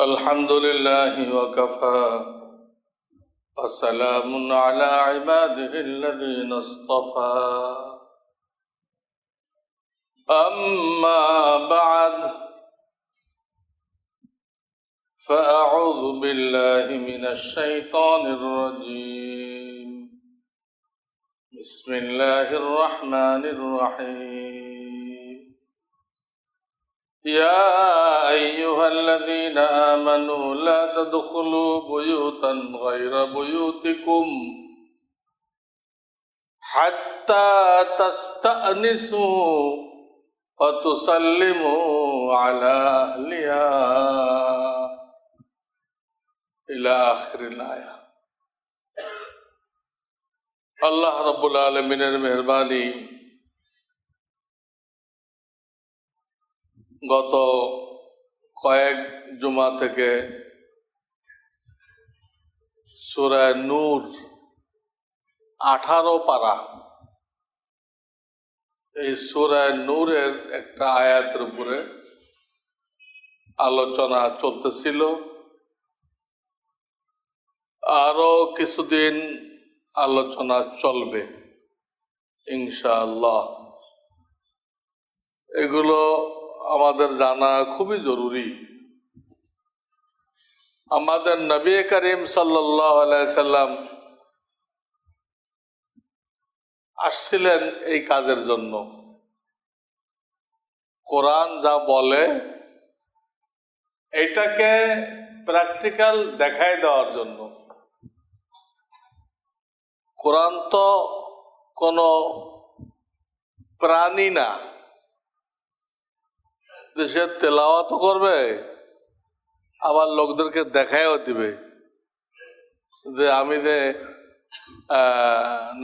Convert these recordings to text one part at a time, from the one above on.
الحمد لله وكفى وسلام على عباده الذين اصطفى أما بعد فأعوذ بالله من الشيطان الرجيم بسم الله الرحمن الرحيم يا أيها الذين آمنوا لا تدخلوا بيوتا غير بيوتكم حتى تستأنسوا وتسلموا على أهلها إلى آخر الآية। আল্লাহ রাব্বুল আলামিনের মেহেরবানি, গত কয়েক জুমা থেকে সূরা নূর 18 পারা, এই সূরা নূরের একটা আয়াতের উপরে আলোচনা চলতেছিল। আরো কিছুদিন আলোচনা চলবে ইনশাআল্লাহ। এগুলো আমাদের জানা খুবই জরুরি। আমাদের নবী করিম সাল্লাল্লাহু আলাইহি সাল্লাম আসছিলেন এই কাজের জন্য। কোরআন যা বলে এটাকে প্র্যাকটিক্যাল দেখাই দেওয়ার জন্য। কোরআন তো কোনো প্রাণী না, দেশে তেলাওয়াত করবে আবার লোকদেরকে দেখাইও দিবে যে আমি যে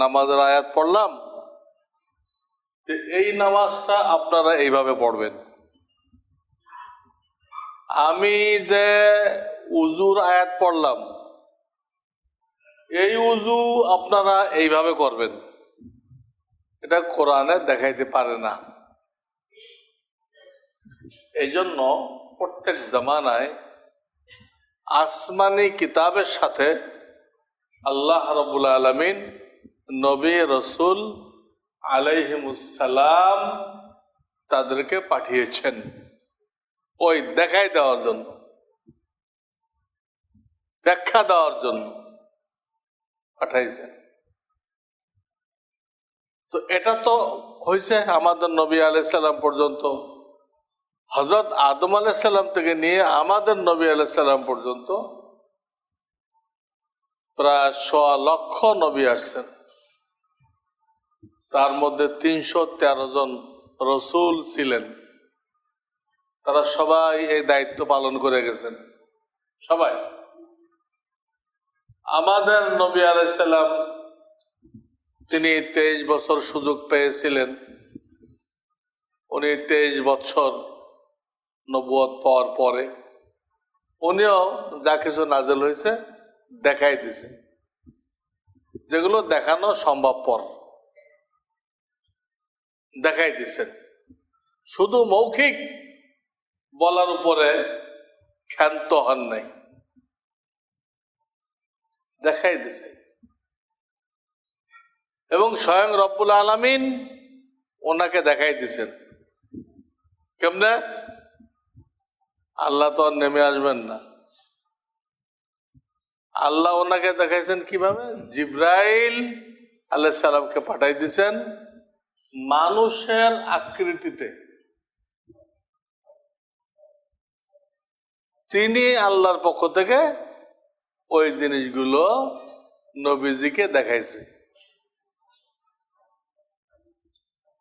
নামাজের আয়াত পড়লাম, এই নামাজটা আপনারা এইভাবে পড়বেন। আমি যে উজুর আয়াত পড়লাম, এই উজু আপনারা এইভাবে করবেন। এটা কোরআনে দেখাইতে পারে না। এই জন্য প্রত্যেক জামানায় আসমানি কিতাবের সাথে আল্লাহ রাব্বুল আলামিন নবী রাসূল আলাইহিমুসসালাম তাদেরকে পাঠিয়েছেন ওই দেখাই দেওয়ার জন্য, ব্যাখ্যা দেওয়ার জন্য পাঠাইছেন। তো এটা তো হয়েছে আমাদের নবী আলাইহিস সালাম পর্যন্ত। হযরত আদম আলাইহিস সালাম থেকে নিয়ে আমাদের নবী আলাইহিস সালাম পর্যন্ত প্রায় 100 লক্ষ নবী আসছেন। তার মধ্যে 313 জন রসুল ছিলেন। তারা সবাই এই দায়িত্ব পালন করে গেছেন, সবাই। আমাদের নবী আলাইহিস সালাম তিনি 23 বছর সুযোগ পেয়েছিলেন। উনি 23 বছর নবুয়ত পাওয়ার পরে উনিও যা কিছু নাযিল হয়েছে দেখাই দিয়েছেন, যেগুলো দেখানো সম্ভবপর দেখাই দিয়েছেন। শুধু মৌখিক বলার উপরে ক্ষান্ত হন নাই, দেখাই দিয়েছেন। এবং স্বয়ং রব্বুল আলামিন ওনাকে দেখাই দিয়েছেন। কেমনে? আল্লাহ তো আর নেমে আসবেন না। আল্লাহ ওনাকে দেখাইছেন কিভাবে? জিব্রাইল আলাইহিস সালামকে পাঠাই দিয়েছেন মানুষের আকৃতিতে। তিনি আল্লাহর পক্ষ থেকে ওই জিনিসগুলো নবীজিকে দেখাইছে।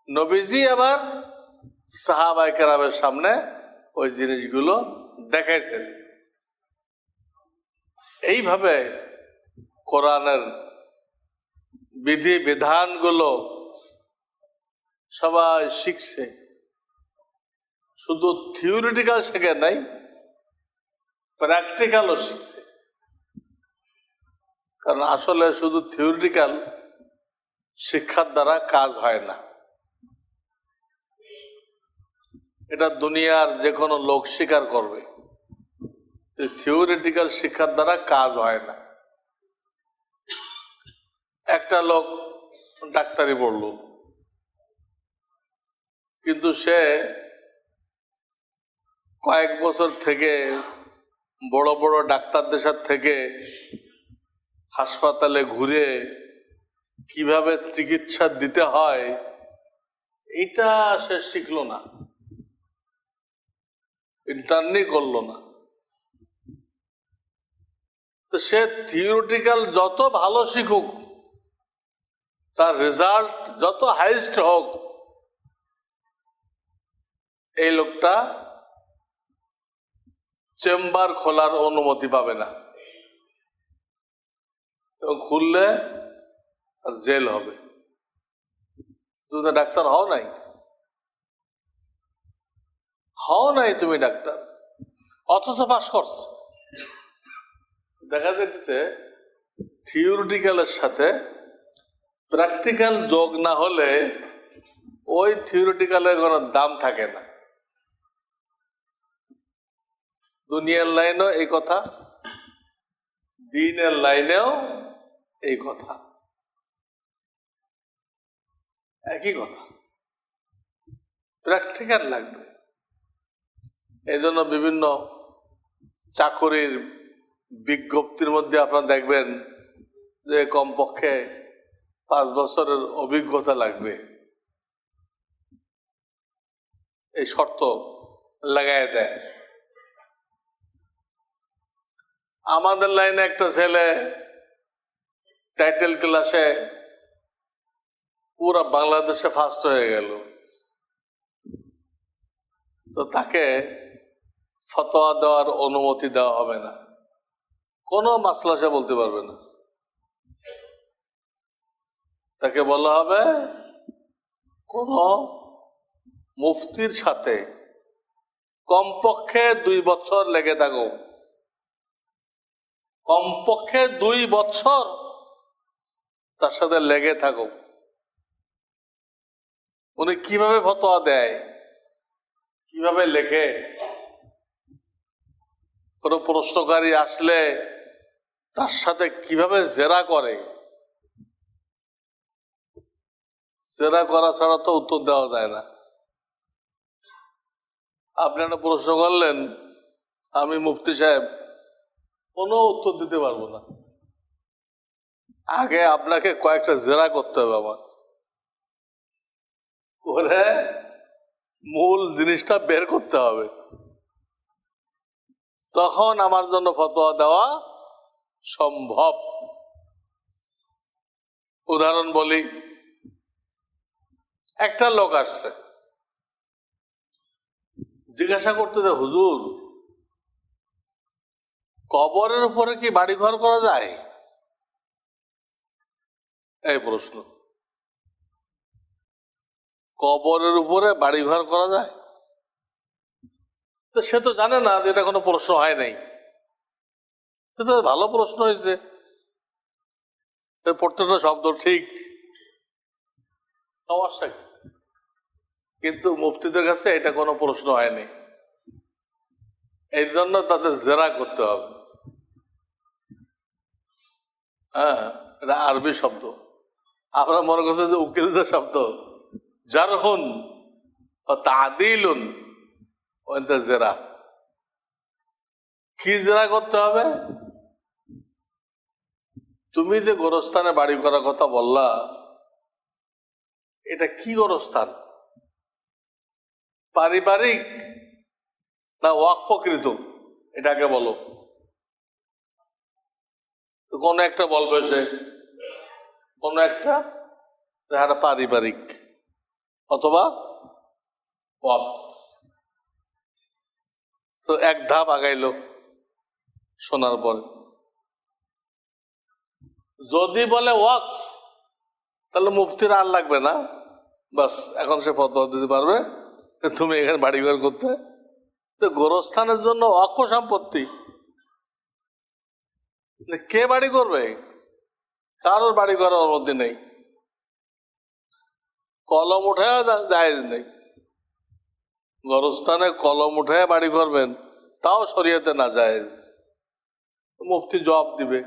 নবীজি আবার সাহাবায়ে কেরামের সামনে ওই জিনিসগুলো দেখাইছেন। এইভাবে কোরআনের বিধি বিধানগুলো সবাই শিখছে। শুধু থিওরিটিক্যাল শেখে নাই, প্র্যাকটিক্যালও শিখছে। কারণ আসলে শুধু থিওরিটিক্যাল শিক্ষার দ্বারা কাজ হয় না। এটা দুনিয়ার যে কোনো লোক স্বীকার করবে। থিওরিটিক্যাল শিক্ষার দ্বারা কাজ হয় না। একটা লোক ডাক্তারি পড়ল, কিন্তু সে কয়েক বছর থেকে বড় বড় ডাক্তারদের সাথে থেকে হাসপাতালে ঘুরে কিভাবে চিকিৎসা দিতে হয় এটা সে শিখলো না, ইন্টার্নি করলো না। তো সে থিওরিটিক্যাল যত ভালো শিখুক, তার রেজাল্ট যত হাইস্ট হোক, এই লোকটা চেম্বার খোলার অনুমতি পাবে না, এবং খুললে তার জেল হবে। তুমি তো ডাক্তার হও নাই তুমি ডাক্তার, অথচ পাস করছে। দেখা যাচ্ছে থিওরিটিক্যালের সাথে প্র্যাকটিক্যাল যোগ না হলে ওই থিওরিটিক্যালের কোনো দাম থাকে না। দুনিয়ার লাইনেও এই কথা, দিনের লাইনেও এই কথা, একই কথা, প্র্যাকটিক্যাল লাগবে। এই জন্য বিভিন্ন চাকরির বিজ্ঞপ্তির মধ্যে আপনারা দেখবেন যে কমপক্ষে 5 বছরের অভিজ্ঞতা লাগবে, এই শর্ত লাগাই দেয়। আমাদের লাইনে একটা ছেলে টাইটেল ক্লাসে পুরো বাংলাদেশে ফার্স্ট হয়ে গেল, তো তাকে ফতোয়া দেওয়ার অনুমতি দেওয়া হবে না, কোনো মাসলা সে বলতে পারবে না। তাকে বলা হবে কোন মুফতির সাথে কমপক্ষে 2 বছর লেগে থাকো, কমপক্ষে 2 বছর তার সাথে লেগে থাকো। উনি কিভাবে ফতোয়া দেয়, কিভাবে লেখে, কোন প্রশ্নকারী আসলে তার সাথে কিভাবে জেরা করে, জেরা করা ছাড়া তো উত্তর দেওয়া যায় না। আপনি একটা প্রশ্ন করলেন, আমি মুফতি সাহেব কোনো উত্তর দিতে পারবো না, আগে আপনাকে কয়েকটা জেরা করতে হবে, আমার করে মূল জিনিসটা বের করতে হবে, তখন আমার জন্য ফতোয়া দেওয়া সম্ভব। উদাহরণ বলি, একটা লোক আসছে, জিজ্ঞাসা করতে যে হুজুর, কবরের উপরে কি বাড়ি ঘর করা যায়? এই প্রশ্ন, কবরের উপরে বাড়ি ঘর করা যায়? তো সে তো জানে না যে এটা কোনো প্রশ্ন হয় নাই, সে তো ভালো প্রশ্ন হয়েছে, প্রত্যেকটা শব্দ ঠিক, সমস্যা। কিন্তু মুফতিদের কাছে এটা কোনো প্রশ্ন হয়নি, এই জন্য তাদের জেরা করতে হবে। হ্যাঁ, এটা আরবি শব্দ, আমরা মনে করছি যে উকিলদের শব্দ। জারহুন ও তাদিলুন ওদের জেরা। কি জেরা করতে হবে? তুমি যে গোরস্থানে বাড়ি করার কথা বললা, এটা কি গোরস্থান? পারিবারিক না ওয়াকফকৃত? এটাকে বলো। কোন একটা বলবে, সে কোন একটা পারিবারিক অথবা ওয়াকফ। তো এক ধাপ আগাইলো শোনার পরে, যদি বলে ওয়াকফ তাহলে মুফতির আর লাগবে না, বাস এখন সে ফতোয়া দিতে পারবে তুমি এখানে বাড়ি ঘর করতে। তো গোরস্থানের জন্য ওয়াকফ সম্পত্তি, কে বাড়ি করবে? কারোর বাড়ি করার অনুমতি নেই, কলম উঠে জায়েজ নেই। গরস্থানে কলম উঠে বাড়ি করবেন, তাও শরীয়তে না জায়েজ। মুফতি জবাব দিবে।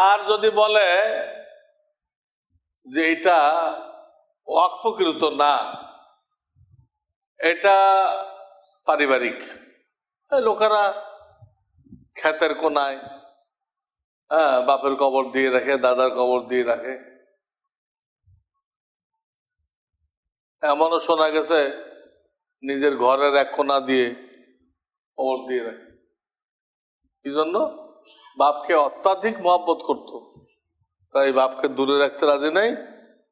আর যদি বলে যে এটা ওয়াকফকৃত না, এটা পারিবারিক, লোকেরা ক্ষেতের কোনায় বাপের কবর দিয়ে রাখে, দাদার কবর দিয়ে রাখে। এমনও শোনা গেছে নিজের ঘরের এক কোনা দিয়ে কবর দিয়ে রাখে। কি জন্য? বাপকে অত্যাধিক মহব্বত করত, তাই বাপকে দূরে রাখতে রাজি নাই।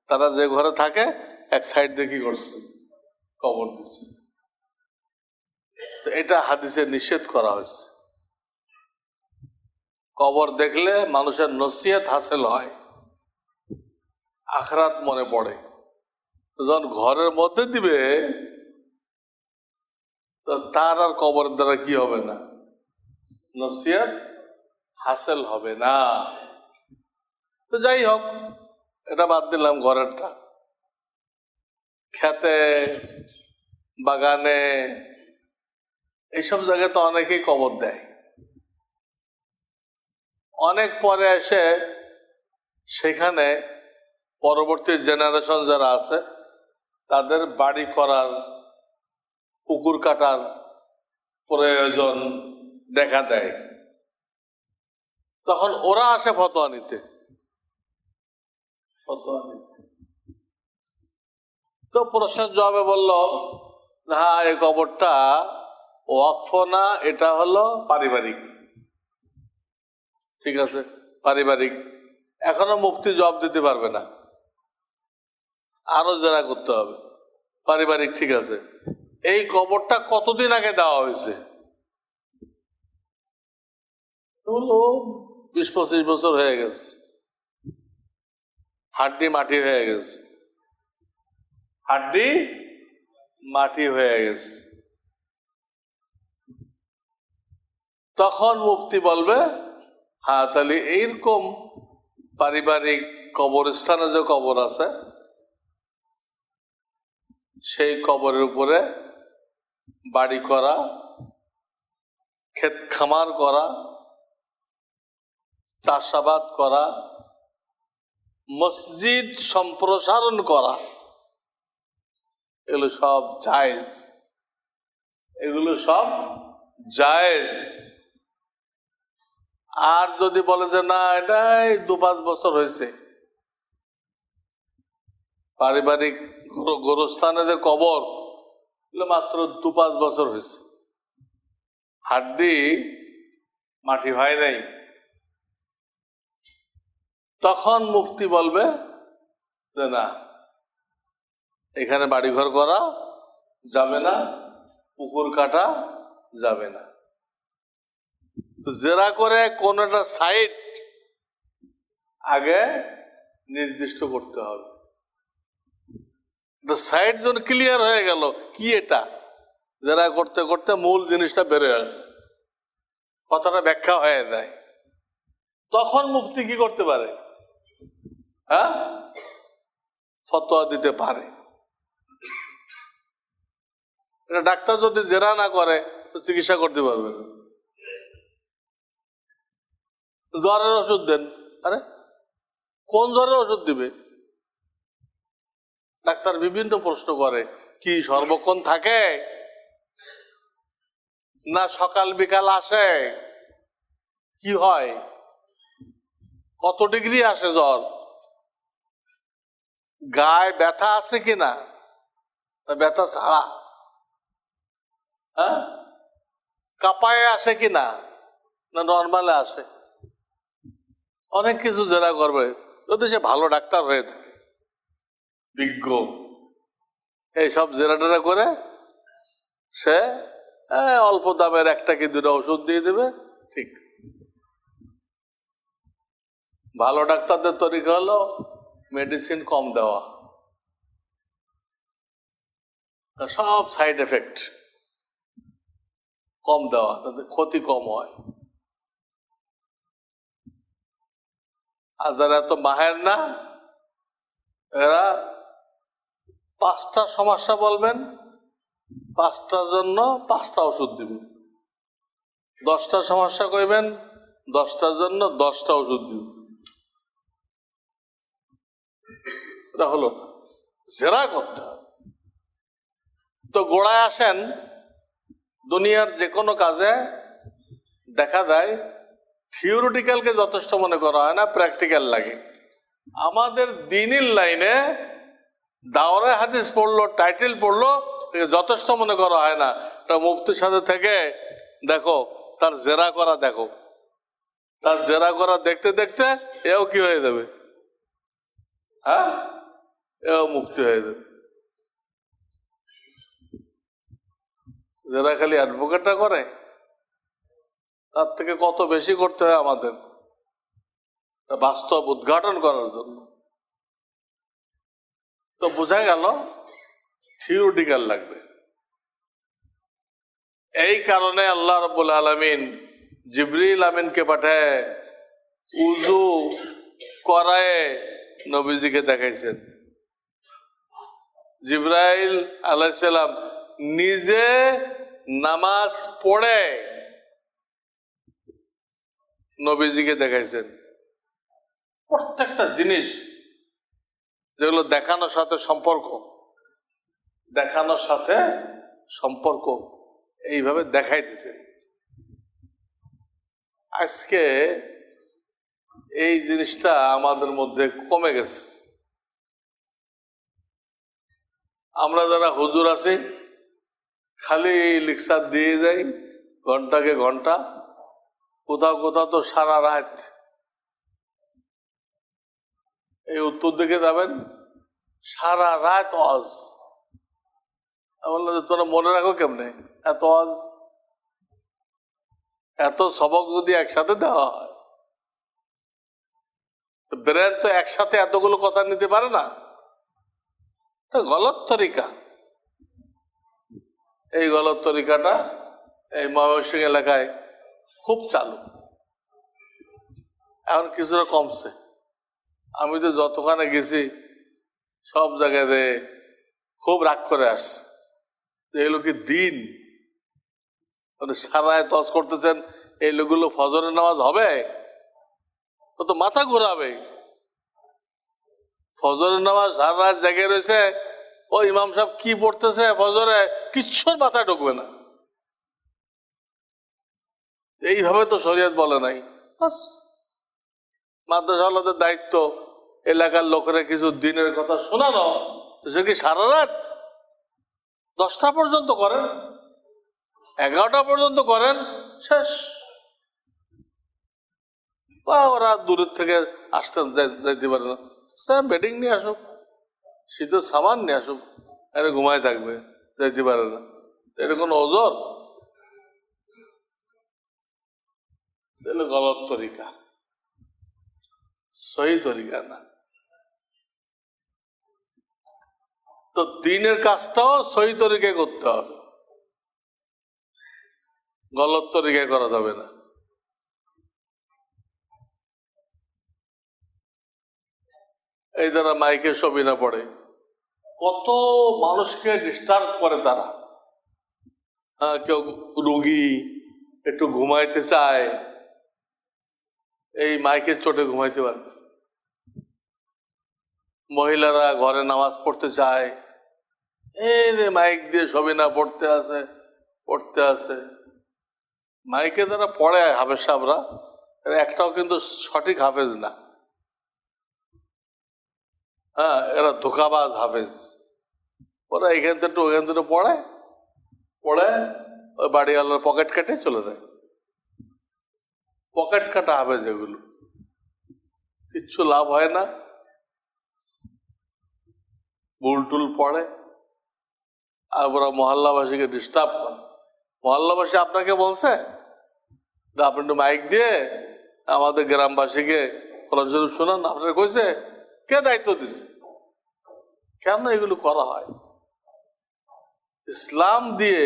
তারা যে ঘরে থাকে এক সাইড দিয়ে কি করছে, কবর দিচ্ছে। তো এটা হাদিসে নিষেধ করা হয়েছে। কবর দেখলে মানুষের নসিহত হাসিল হয়, আখরাত মনে পড়ে। যখন ঘরের মধ্যে দিবে তো তার আর কবরের দ্বারা কি হবে না, নসিহত হাসিল হবে না। তো যাই হোক, এটা বাদ দিলাম ঘরেরটা। খেতে, বাগানে, এইসব জায়গায় তো অনেকেই কবর দেয়। অনেক পরে এসে সেখানে পরবর্তী জেনারেশন যারা আছে তাদের বাড়ি করার, পুকুর কাটার প্রয়োজন দেখা দেয়, তখন ওরা আসে ফতোয়া নিতে। তো প্রশ্নের জবাবে বলল, হ্যাঁ এই কবরটা ওয়াকফ না, এটা হলো পারিবারিক। ঠিক আছে, পারিবারিক। এখনো মুফতি জবাব দিতে পারবে না, আরো যারা করতে হবে। পারিবারিক ঠিক আছে, এই কবরটা কতদিন আগে দেওয়া হয়েছে? বললো 20-25 বছর হয়ে গেছে, হাড্ডি মাটি হয়ে গেছে, হাড্ডি মাটি হয়ে গেছে। তখন মুফতি বলবে, হ্যাঁ তাহলে এইরকম পারিবারিক কবরস্থানে যে কবর আছে সেই কবরের উপরে বাড়ি করা, ক্ষেত খামার করা, চাষাবাদ করা, মসজিদ সম্প্রসারণ করা, এগুলো সব জায়েজ। এগুলো সব জায়েজ। আর যদি বলে যে না এটাই 2-5 বছর হয়েছে, পারিবারিক গোরস্থানে যে কবর মাত্র 2-5 বছর হয়েছে, হাড্ডি মাটি হয় নাই, তখন মুফতি বলবে যে না, এখানে বাড়িঘর করা যাবে না, পুকুর কাটা যাবে না। তো জেরা করে কোন একটা সাইট আগে নির্দিষ্ট করতে হবে। সাইট যখন ক্লিয়ার হয়ে গেল কি এটা, জেরা করতে করতে মূল জিনিসটা বেরোয় আসে, কথাটা ব্যাখ্যা হয়ে যায়, তখন মুফতি কি করতে পারে? হ্যাঁ, ফতোয়া দিতে পারে। এটা ডাক্তার যদি জেরা না করে তো চিকিৎসা করতে পারবে না। জ্বরের ওষুধ দেন, আরে কোন জ্বরের ওষুধ দিবে? ডাক্তার বিভিন্ন প্রশ্ন করে, কি সর্বক্ষণ থাকে না সকাল বিকাল আসে, কি হয়, কত ডিগ্রি আসে জ্বর, গায়ে ব্যথা আছে কিনা, ব্যথা ছাড়া, হ্যাঁ, কাঁপায় আসে কিনা না নর্মালে আসে, অনেক কিছু জেরা করবে। যদি সে ভালো ডাক্তার হয়ে থাকে, বিজ্ঞ, এইসব জেরা টেরা করে সে অল্প দামের 1টা কি 2টা ওষুধ দিয়ে দেবে। ঠিক, ভালো ডাক্তারদের তরিকা হলো মেডিসিন কম দেওয়া, সব সাইড এফেক্ট কম দেওয়া, তাতে ক্ষতি কম হয়। আর যারা এত মাহের না, এরা 5টা সমস্যা বলবেন, 5টার জন্য 5টা ওষুধ দিবেন। 10টা সমস্যা কইবেন, 10টার জন্য 10টা ওষুধ দিবেন। এটা হলো না, জেরা করতে হবে। তো গোড়ায় আসেন, দুনিয়ার যে কোনো কাজে দেখা যায় থিওরিটিক্যালকে যথেষ্ট মনে করা হয় না, প্র্যাকটিক্যাল লাগে। আমাদের দ্বীনের লাইনে দাওরে হাদিস পড়লো, টাইটেল পড়লো, যথেষ্ট মনে করা হয় না। তা মুফতির সাথে থেকে দেখো তার জেরা করা, দেখো তার জেরা করা দেখতে দেখতে এও কি হয়ে যাবে, হ্যাঁ, এও মুক্তি হয়ে যাবে। যারা খালি অ্যাডভোকেটটা করে, তার থেকে কত বেশি করতে হয় আমাদের বাস্তব উদ্ঘাটন করার জন্য। তো বোঝা গেল থিওরিটিক্যাল লাগবে। এই কারণে আল্লাহ রাব্বুল আলামিন জিবরিল আমিনকে পাঠায় উযু করায় নবীজিকে দেখাইছেন। জিবরাইল আলাইহিস সালাম নিজে নামাজ পড়ে নবীজিকে দেখাইছেন। প্রত্যেকটা জিনিস যেগুলো দেখানোর সাথে সম্পর্ক, দেখানোর সাথে সম্পর্ক এইভাবে দেখাই দিছে। আজকে এই জিনিসটা আমাদের মধ্যে কমে গেছে। আমরা যারা হুজুর আছি খালি লেকচার দিয়ে যাই, ঘন্টাকে ঘন্টা, কোথাও কোথাও তো সারা রাত। এই উত্তর দিকে যাবেন, সারা রাত ওয়াজ। বললো যে তোরা মনে রাখো কেমনে এত ওয়াজ, এত সবক যদি একসাথে দেওয়া হয়, ব্রেন তো একসাথে এতগুলো কথা নিতে পারে না। গলত তরিকা। এই গলত তরিকাটা এই ময়মনসিংহ এলাকায় খুব চালু, এখন কিছুটা কমছে। আমি তো যতখানে গেছি সব জায়গাতে খুব রাগ করে আসছে, এগুলো কি দিন? সারায় তস করতেছেন, এই লোকগুলো ফজরের নামাজ হবে? ও তো মাথা ঘুরাবে। ফজরের নামাজ সারা রাত জায়গায় রয়েছে, ও ইমাম সাহেব কি পড়তেছে ফজরে কিচ্ছুর মাথায় ঢুকবে না। এইভাবে তো শরীয়ত বলে নাই। মাদ্রাসাওয়ালাদের দায়িত্ব এলাকার লোকেরা কিছু দিনের কথা শোনানো। সে কি সারা রাত 10টা পর্যন্ত করেন, 11টা পর্যন্ত করেন, শেষ। ওরা দূরের থেকে আসতে যাইতে পারে না, বেডিং নিয়ে আসুক, শীতের সামান নিয়ে আসুক, এর ঘুমায় থাকবে, যাইতে পারে না। এর কোনো ওজোর? গলত তরিকা, সহি তরিকা না। তো দিনের কাজটাও সহি তরিকায় করতে হবে, গলত তরিকায় করা যাবে না। এই যারা মাইকে সবিনা পড়ে, কত মানুষকে ডিস্টার্ব করে তারা। হ্যাঁ, কেউ রুগী একটু ঘুমাইতে চায়, এই মাইকের চোটে ঘুমাইতে পারবে। মহিলারা ঘরে নামাজ পড়তে চায়, এই যে মাইক দিয়ে সবিনা পড়তে আছে। মাইকে যারা পড়ে হাফেজ সাহেবরা, একটাও কিন্তু সঠিক হাফেজ না। হ্যাঁ, এরা ধোকাবাজ হাফেজ। ওরা এখান থেকে ওখান থেকে পড়ে ওই বাড়িওয়ালার পকেট কেটে চলে যায়। পকেট কাটা হাফেজ এগুলো, কিচ্ছু লাভ হয় না। ভুল টুল পড়ে আর ওরা মহল্লাবাসীকে ডিস্টার্ব করে। মহল্লাবাসী আপনাকে বলছে আপনি একটু মাইক দিয়ে আমাদের গ্রামবাসীকে কোরআন শরীফ শোনান, আপনার কইছে? কে দায়িত্ব দিছে? কেন এগুলো করা হয়? ইসলাম দিয়ে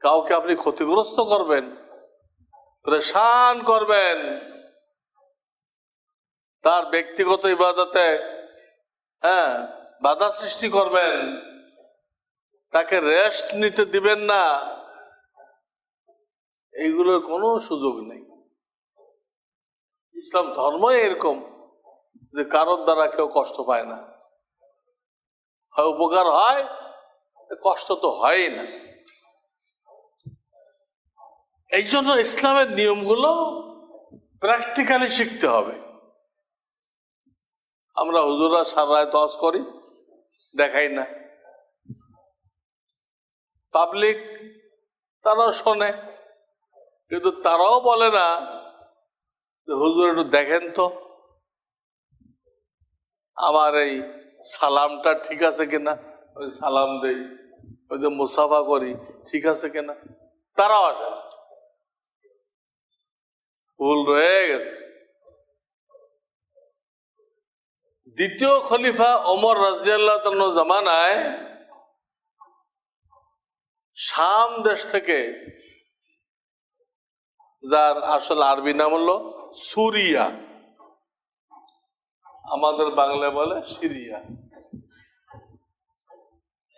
কাউকে আপনি ক্ষতিগ্রস্ত করবেন, পরেশান করবেন, তার ব্যক্তিগত ইবাদতে বাধা সৃষ্টি করবেন, তাকে রেস্ট নিতে দিবেন না, এইগুলোর কোনো সুযোগ নেই। ইসলাম ধর্মই এরকম যে কারোর দ্বারা কেউ কষ্ট পায় না, হয় উপকার হয়, কষ্ট তো হয় না। এই জন্য ইসলামের নিয়মগুলো প্র্যাকটিক্যালি শিখতে হবে। আমরা হুজুররা সারা রাত ওয়াজ করি, দেখাই না। পাবলিক তারাও শোনে, কিন্তু তারাও বলে না যে হুজুর একটু দেখেন তো আমার এই সালামটা ঠিক আছে কিনা, ওই সালাম দেই, ওই যে মুসাফা করি ঠিক আছে কিনা, তারাও আসে না। ভুল রয়ে গেছে। দ্বিতীয় খলিফা ওমর রাদিয়াল্লাহু তাআলা জামানায় শাম দেশ থেকে, যার আসল আরবি নাম হলো সুরিয়া, আমাদের বাংলায় বলে সিরিয়া,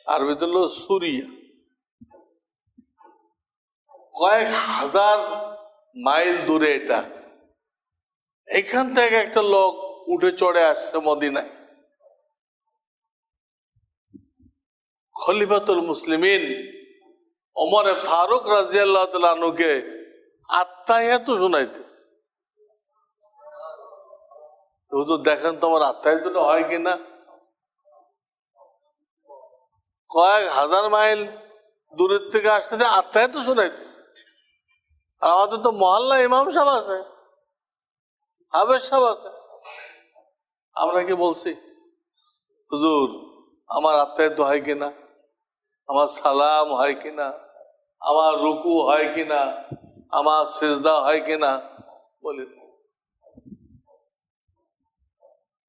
আরবিতে হলো সুরিয়া, কয়েক হাজার মাইল দূরে এটা। এখান থেকে একটা লোক উঠে চড়ে আসছে মদিনায়। খলিফাতুল মুসলিমিন ওমরে ফারুক রাদিয়াল্লাহু তাআলা আনহুকে আত্মাহিয়াত শোনাইতে, হুজুর দেখেন তোমার আত্মাহিয়াত হয় কিনা। কয়েক হাজার মাইল দূরের থেকে আসতেছে আত্মাহিয়াত শোনাইতে। আমাদের তো মহল্লা ইমাম সাহেব আছে, হাফেজ সাহেব আছে, আমরা কি বলছি হুজুর আমার আত্মাহিয়াত হয় কিনা, আমার সালাম হয় কিনা, আমার রুকু হয় কিনা, আমার সিজদা হয় কিনা, বলি।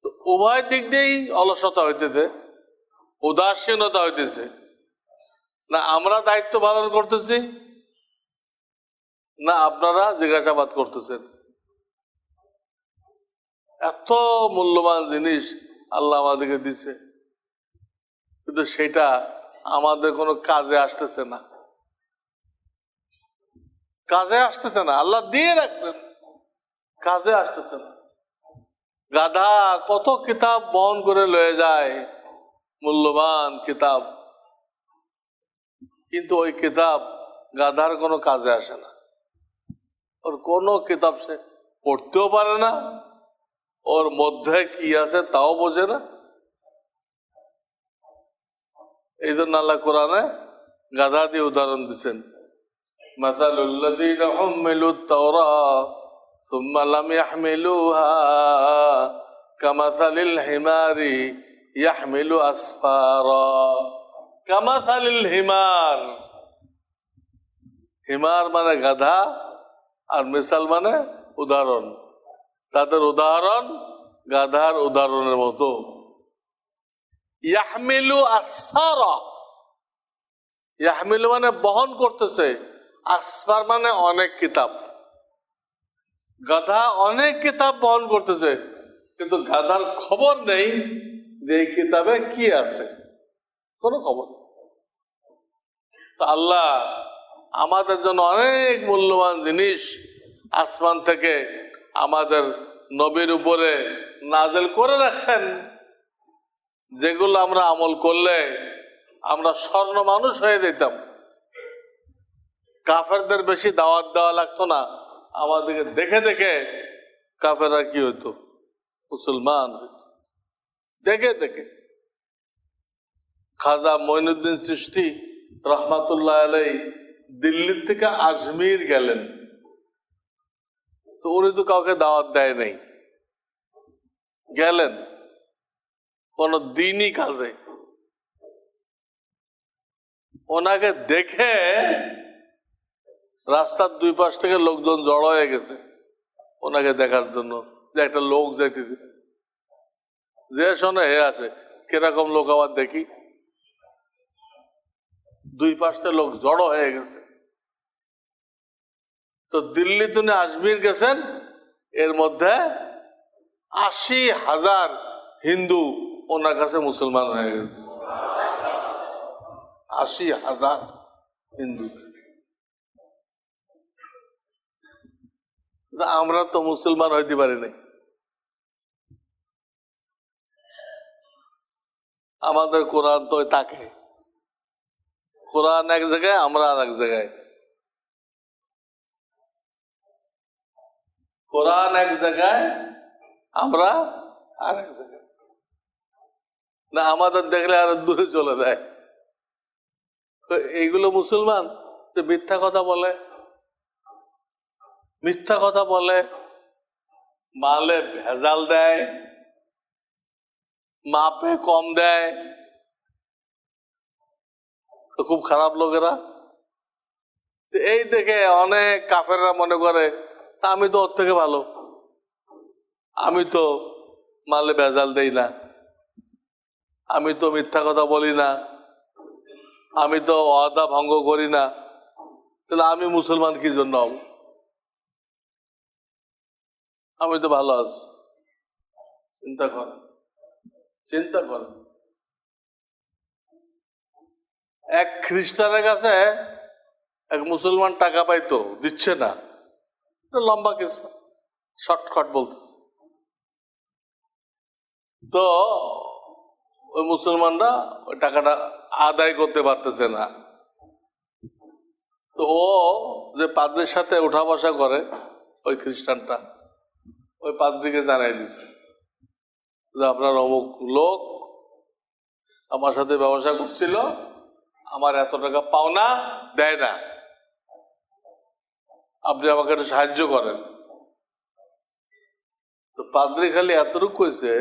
তো উভয় দিক দিয়েই অলসতা হইতেছে, উদাসীনতা হইতেছে। না আমরা দায়িত্ব পালন করতেছি, না আপনারা জিজ্ঞাসাবাদ করতেছেন। এত মূল্যবান জিনিস আল্লাহ আমাদেরকে দিছে, কিন্তু সেটা আমাদের কোনো কাজে আসতেছে না, কাজে আসতেছে না। আল্লাহ দিয়ে রাখছেন, কাজে আসতেছে না। গাধা কত কিতাব বহন করে লয়ে যায়, মূল্যবান কিতাব, কিন্তু ওই কিতাব গাধার কোনো কাজে আসে না। ওর কোনো কিতাব সে পড়তেও পারে না, ওর মধ্যে কি আছে তাও বোঝে না। এই জন্য আল্লাহ কোরআনে গাধা দিয়ে উদাহরণ দিচ্ছেন, মাসালুল্লাযীনা হুম্মিলুত তাওরাত সুম্মা লাম ইয়াহমিলুহা কামাসালিল হিমারি ইয়াহমিলু আসফারা। কামাসালিল হিমার, হিমার মানে গাধা, আর মিসাল মানে উদাহরণ। তাদের উদাহরণ গাধার উদাহরণের মতো। ইয়াহমিলু আসফারা, ইয়াহমিলু মানে বহন করতেছে, আসফার মানে অনেক কিতাব। গাধা অনেক কিতাব বহন করতেছে, কিন্তু গাধার খবর নেই যে এই কিতাবে কি আছে, কোনো খবর নেই। তো আল্লাহ আমাদের জন্য অনেক মূল্যবান জিনিস আসমান থেকে আমাদের নবীর উপরে নাজেল করে রাখছেন, যেগুলো আমরা আমল করলে আমরা স্বর্ণ মানুষ হয়ে যেতাম। কাফেরদের বেশি দাওয়াত দেওয়া লাগতো না, আমাদেরকে দেখে দেখে কাফেররা কি হইতো, মুসলমান হইত দেখে দেখে। খাজা মঈনুদ্দিন চিশতি রহমাতুল্লাহ আলাইহি দিল্লি থেকে আজমির গেলেন, তো উনি তো কাউকে দাওয়াত দেয় নাই, গেলেন কোন দিনই কাজে। ওনাকে দেখে রাস্তার দুই পাশ থেকে লোকজন জড়ো হয়ে গেছে ওনাকে দেখার জন্য, যে একটা লোক যাইতেছে, যে শোনে হে আসে, কিরকম লোক আবার দেখি। দুই পাশে লোক জড়ো হয়ে গেছে। তো দিল্লি তিনি আজমির গেছেন, এর মধ্যে 80,000 হিন্দু ওনার কাছে মুসলমান হয়ে গেছে 80,000 হিন্দু। আমরা তো মুসলমান হইতে পারি নাই। আমাদের কোরআন তো তাকে, কোরআন এক জায়গায়, আমরা আর এক জায়গায়। কোরআন এক জায়গায়, আমরা আর এক জায়গায়। না আমাদের দেখলে আরো দূরে চলে যায়। তো এইগুলো মুসলমান মিথ্যা কথা বলে, মিথ্যা কথা বলে, মালে ভেজাল দেয়, মাপে কম দেয়, খুব খারাপ লোকেরা। এই দেখে অনেক কাফেররা মনে করে আমি তো ওর থেকে ভালো, আমি তো মালে ভেজাল দেই না, আমি তো মিথ্যা কথা বলি না, আমি তো ওয়াদা ভঙ্গ করি না, তাহলে আমি মুসলমান কি জন্য হব? আমি তো ভালো আছি। চিন্তা কর, চিন্তা কর। এক খ্রিস্টানের কাছে এক মুসলমান টাকা পাইতো, দিচ্ছে না, লম্বা কিছু শর্টকাট বলতেছে। তো ওই মুসলমানরা ওই টাকাটা আদায় করতে পারতেছে না। তো ও যে পাদ্রির সাথে উঠা বসা করে, ওই খ্রিস্টানটা ওই পাদ্রিকে জানাই দিছে যে আপনার অমুক লোক আমার সাথে ব্যবসা করছিল, আমার এত টাকা পাওনা দেয় না, আপনি আমাকে একটু সাহায্য করেন। তো পাদ্রি খালি এতটুকু কইছে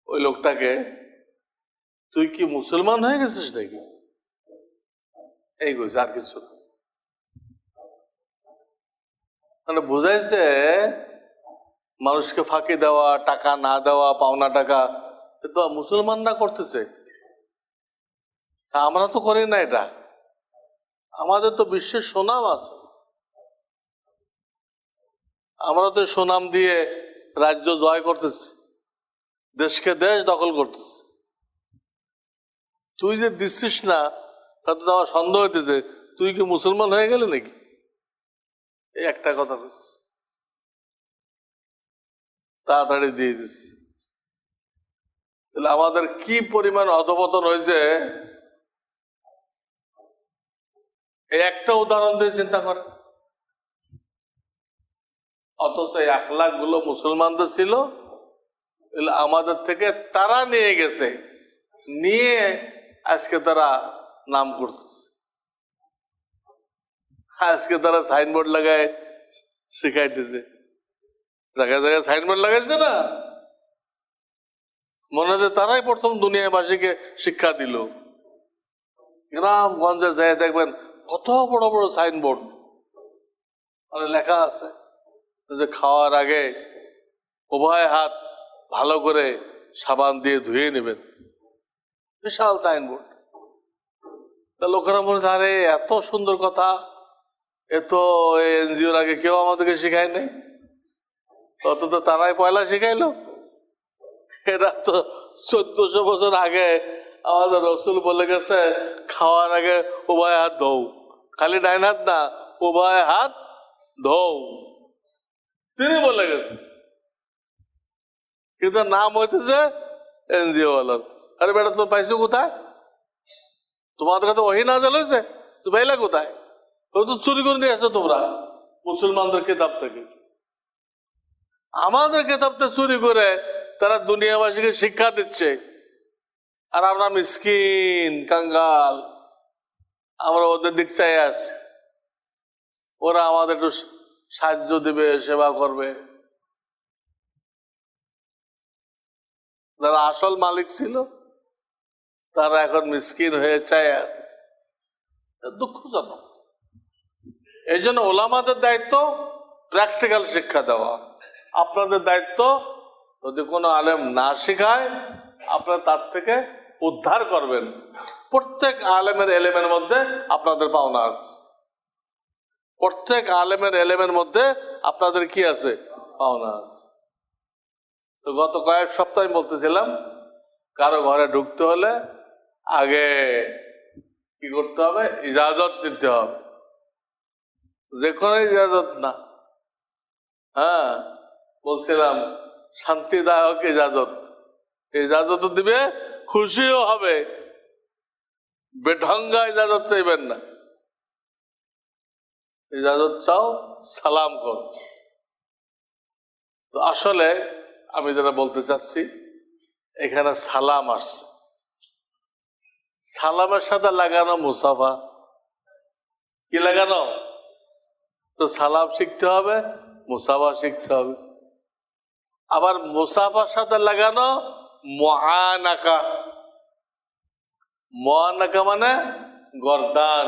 ওই লোকটাকে, তুই কি মুসলমান হয়ে গেছিস নাকি, এই কইছে, আর কিছু। মানে বুঝাইছে মানুষকে ফাঁকি দেওয়া, টাকা না দেওয়া, পাওনা টাকা, তো মুসলমানরা করতেছে, আমরা তো করি না এটা। আমাদের তো বিশ্বের সুনাম আছে, আমরা তো সুনাম দিয়ে রাজ্য জয় করতেছি, দেশকে দেশ দখল করতেছি। তুই যে দিচ্ছিস না, তাতে তো আমার সন্দেহ হইতেছে তুই কি মুসলমান হয়ে গেলি নাকি, এই একটা কথা বলছি, তাড়াতাড়ি দিয়ে দিচ্ছি। তাহলে আমাদের কি পরিমাণ অধপতন হয়েছে, এই একটা উদাহরণ দিয়ে চিন্তা করে। অথচ 1 লাখ গুলো মুসলমানদের ছিল, আমাদের থেকে তারা নিয়ে গেছে, নিয়ে আজকে তারা নাম করতেছে, আজকে তারা সাইনবোর্ড লাগায় শিখাইতেছে, জায়গায় জায়গায় সাইনবোর্ড লাগাইছে না, মনে হয় তারাই প্রথম দুনিয়াবাসীকে শিক্ষা দিল। গ্রামগঞ্জে যায় দেখবেন কত বড় বড় সাইনবোর্ড, মানে লেখা আছে যে খাওয়ার আগে উভয় হাত ভালো করে সাবান দিয়ে ধুয়ে নেবেন, বিশাল সাইনবোর্ড। তা লোকেরা মনে হয় আরে এত সুন্দর কথা, এ তো এনজিওর আগে কেউ আমাদেরকে শিখায় নাই, তত তো তারাই পয়লা শিখাইলো। এরা তো 1400 বছর আগে আমাদের রসুল বলে গেছে খাওয়ার আগে উভয় হাত ধোও, খালি ডাইন হাত না, উভয় হাত ধোও, তিনি বলে গেছে। কিন্তু নাম হইতেছে এনজিও ওয়ালার। আরে বেটা তোর পাইছো কোথায়? তোমাদের কাছে ওহি নাযিল হয়েছে, তুমি পাইলা কোথায়? ও তো চুরি করে নিয়ে আসছো তোমরা মুসলমানদের কিতাব থেকে, আমাদের কিতাবটা চুরি করে তারা দুনিয়াবাসীকে শিক্ষা দিচ্ছে। আর আমরা মিসকিন কাঙ্গাল, আমরা ওদের দিক চাই আসছি, ওরা আমাদের একটু সাহায্য দিবে, সেবা করবে। যারা আসল মালিক ছিল তারা এখন মিসকিন হয়ে চাই আছে, দুঃখজনক। এই জন্য ওলামাদের দায়িত্ব প্র্যাকটিক্যাল শিক্ষা দেওয়া। আপনাদের দায়িত্ব যদি কোনো আলেম না শিখায় আপনারা তার থেকে উদ্ধার করবেন। প্রত্যেক আলেমের এলেমের মধ্যে আপনাদের পাওনা আছে, প্রত্যেক আলেমের এলেমের মধ্যে আপনাদের কি আছে? পাওনা আছে। তো গত কয়েক সপ্তাহ আমি বলতেছিলাম কারো ঘরে ঢুকতে হলে আগে কি করতে হবে, ইজাজত নিতে হবে। যে কোনো ইজাজত না, হ্যাঁ বলছিলাম শান্তিদায়ক ইজাজত, ইজাজত দিবে, খুশিও হবে, বেঢঙ্গা ইজাজত চাইবেন না। ইজাজত চাও, সালাম করো। তো আসলে আমি যেটা বলতে চাচ্ছি, এখানে সালাম আসছে, সালামের সাথে লাগানো মুসাফা। কি লাগানো? তো সালাম শিখতে হবে, মুসাফা শিখতে হবে। আবার মুসাফার সাথে লাগানো মুআনাকা। মুআনাকা মানে গর্দান,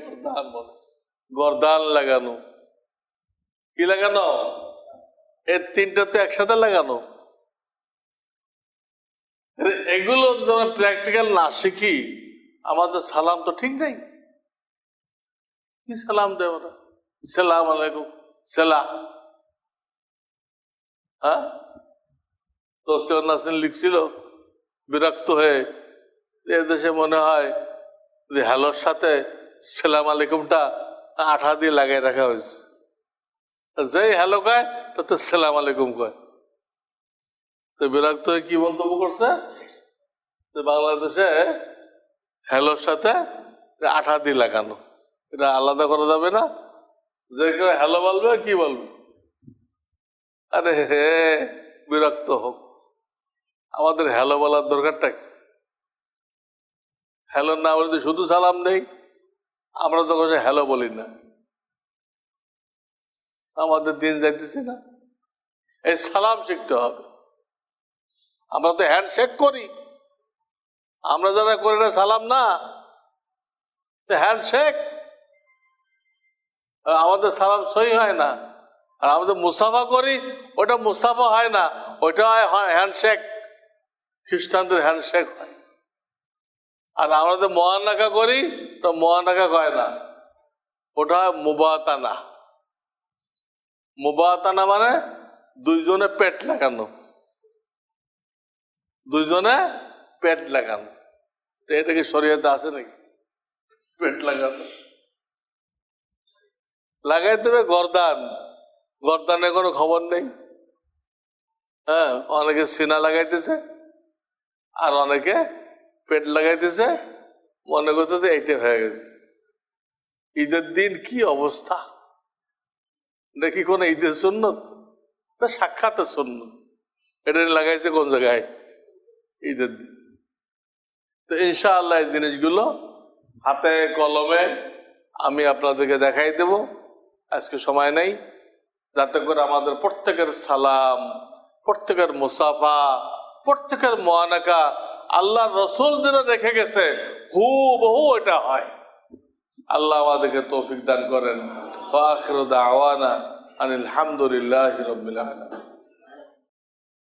গর্দান বলে, গর্দান লাগানো। কি লাগানো? এর তিনটা তো একসাথে লাগানো। এগুলো প্র্যাকটিক্যাল না শিখি আমাদের সালাম তো ঠিক নেই। কি সালাম দেব না? সালাম আলাইকুম, সালাম। হ্যাঁ, তসলিম নাসরিন লিখছিল বিরক্ত হয়ে, এদেশে মনে হয় যে হ্যালোর সাথে সালাম আলাইকুমটা আঠা দিয়ে লাগাই রাখা হয়েছে। যেই হ্যালো কয় তো সালাম আলাইকুম কয়। তো বিরক্ত হয়ে কি মন্তব্য করছে, বাংলাদেশে হ্যালোর সাথে আঠা দিয়ে লাগানো, এটা আলাদা করা যাবে না। যে কেউ হ্যালো বলবে, কি বলবে? আরে হে, বিরক্ত হোক, আমাদের হ্যালো বলার দরকারটা কি? হ্যালো না বলে শুধু সালাম দেই, আমরা তো হ্যালো বলি না। আমাদের দিন যাইতেছি না, এই সালাম শিখতে হবে। আমরা তো হ্যান্ডশেক করি, আমরা যারা করি না সালাম না, হ্যান্ডশেক, আমাদের সালাম সহি হয় না। আর আমাদের মুসাফা করি, ওটা মুসাফা হয় না, ওইটা হয় হ্যান্ডশেক, খ্রিস্টানদের হ্যান্ডশেক হয়। আর আমাদের মুআনাকা করি, তো মুআনাকা কয় না, ওটা হয় মুবাতানা। মুবাতানা মানে দুইজনে পেট লাগানো, দুইজনে পেট লাগানো। তো এটা কি শরীয়তে আছে নাকি? পেট লাগানো লাগাইতে হবে গর্দান, গর্দানের কোনো খবর নেই। হ্যাঁ, অনেকে সিনা লাগাইতেছে আর অনেকে পেট লাগাইতেছে, মনে করতেছে এইটা হয়ে গেছে। ঈদের দিন কি অবস্থা, নাকি কোন ঈদের সুন্নত না সাক্ষাতের সুন্নত? এটা লাগাইছে কোন জায়গায়? ঈদের দিন। তো ইনশাআল্লাহ এই জিনিসগুলো হাতে কলমে আমি আপনাদেরকে দেখাই দেব, আজকে সময় নেই, যাতে করে আমাদের প্রত্যেকের সালাম, প্রত্যেকের মুসাফা, প্রত্যেকের মুআনাকা আল্লাহ রসুল যেটা রেখে গেছে হুবহু এটা হয়। আল্লাহ আমাদেরকে তৌফিক দান করেন। ওয়া আখিরু দাওয়ানা আনিল হামদুলিল্লাহি রাব্বিল আলামিন।